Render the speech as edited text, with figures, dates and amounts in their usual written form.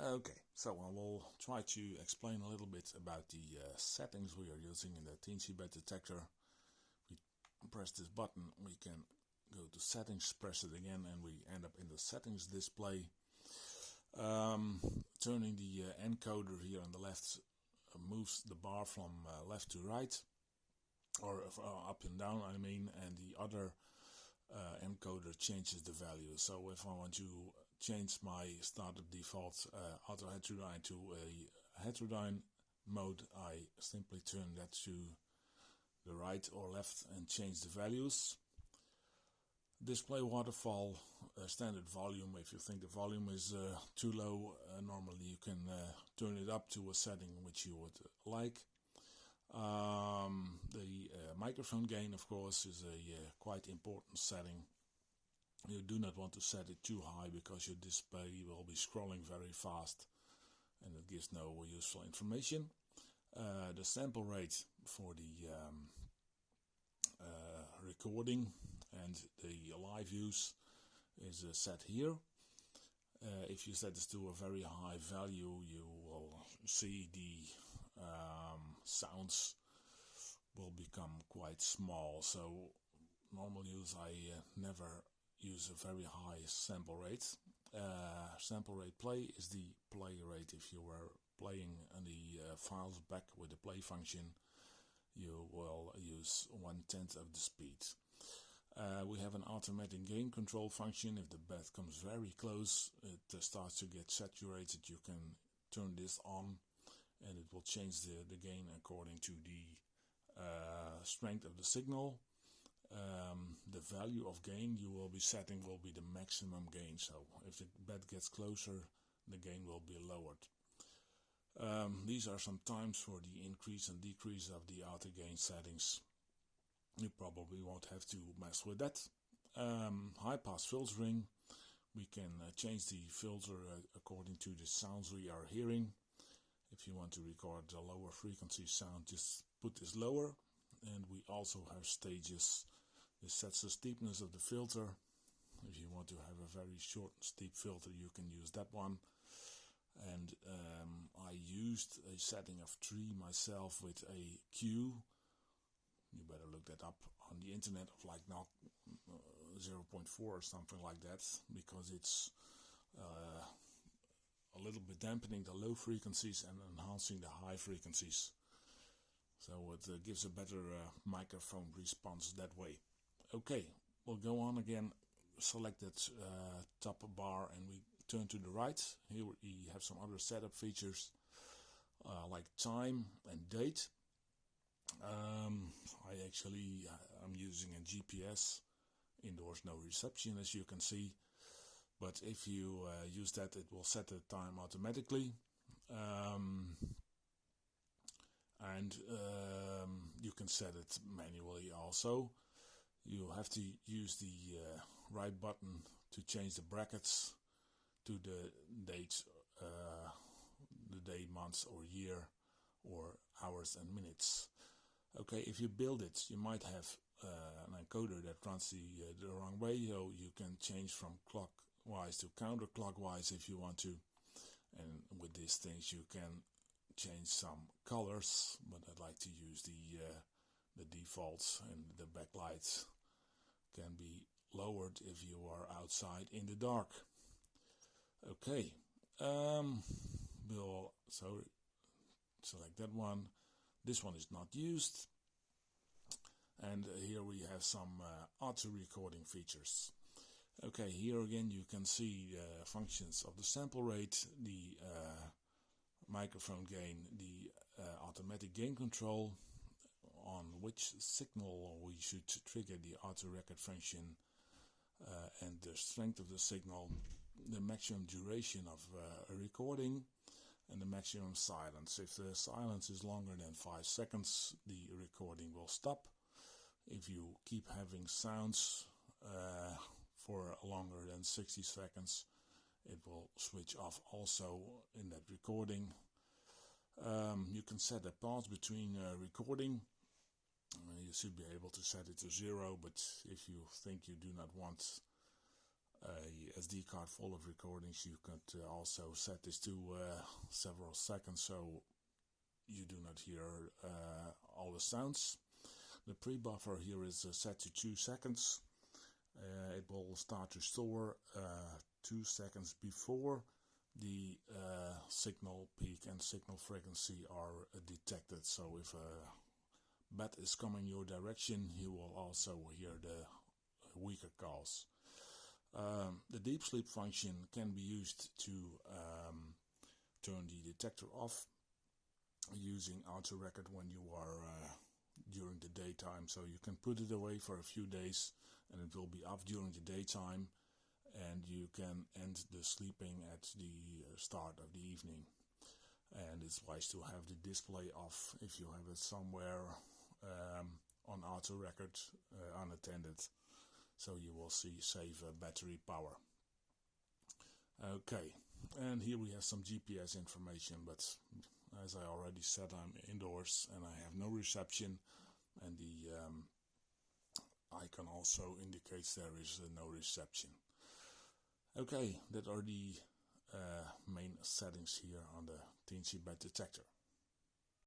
Okay, so I will try to explain a little bit about the settings we are using in the Teensybat detector. We press this button, we can go to settings, press it again, and we end up in the settings display. Turning the encoder here on the left moves the bar from left to right, or up and down I mean, and the other encoder changes the value. So if I want to change my startup default auto heterodyne to a heterodyne mode, I simply turn that to the right or left and change the values. Display waterfall, standard volume. If you think the volume is too low, normally you can turn it up to a setting which you would like. The microphone gain, of course, is a quite important setting. You do not want to set it too high because your display will be scrolling very fast and it gives no useful information. The sample rate for the recording and the live use is set here. If you set this to a very high value, you will see the sounds will become quite small. So normal use, I never use a very high sample rate. Sample rate play is the play rate. If you were playing the files back with the play function, you will use 1/10 of the speed. We have an automatic gain control function. If the bed comes very close, it starts to get saturated, you can turn this on and it will change the gain according to the strength of the signal. The value of gain you will be setting will be the maximum gain. So if the bed gets closer, the gain will be lowered. These are some times for the increase and decrease of the outer gain settings. You probably won't have to mess with that. High pass filtering. We can change the filter according to the sounds we are hearing. If you want to record a lower frequency sound, just put this lower. And we also have stages. This sets the steepness of the filter. If you want to have a very short and steep filter, you can use that one. And I used a setting of 3 myself with a Q. You better look that up on the internet, of like now 0.4 or something like that, because it's a little bit dampening the low frequencies and enhancing the high frequencies. So it gives a better microphone response that way. Okay, we'll go on again. Select that top bar and we turn to the right. Here we have some other setup features like time and date. I'm using a GPS. Indoors no reception, as you can see, but if you use that, it will set the time automatically. And you can set it manually also. You have to use the right button to change the brackets to the date, the day, months or year, or hours and minutes. Okay, if you build it, you might have an encoder that runs the wrong way, so you can change from clockwise to counterclockwise if you want to. And with these things you can change some colors, but I like to use the defaults, and the backlights can be lowered if you are outside in the dark. Okay, we'll select that one. This one is not used. And here we have some auto recording features. Okay, here again you can see functions of the sample rate, the microphone gain, the automatic gain control, on which signal we should trigger the auto record function, and the strength of the signal, the maximum duration of a recording, and the maximum silence. If the silence is longer than 5 seconds, the recording will stop. If you keep having sounds for longer than 60 seconds, it will switch off also in that recording. You can set a pause between recording. You should be able to set it to 0, but if you think you do not want a SD card full of recordings. You could also set this to several seconds, so you do not hear all the sounds. The pre-buffer here is set to 2 seconds. It will start to store 2 seconds before the signal peak and signal frequency are detected. So if a bat is coming your direction, you will also hear the weaker calls. The deep sleep function can be used to turn the detector off using auto record when you are during the daytime. So you can put it away for a few days and it will be off during the daytime, and you can end the sleeping at the start of the evening. And it's wise to have the display off if you have it somewhere on auto record unattended, so you will save battery power. Okay, and here we have some GPS information, but as I already said, I'm indoors and I have no reception, and the icon also indicates there is no reception. Okay, that are the main settings here on the Teensybat detector.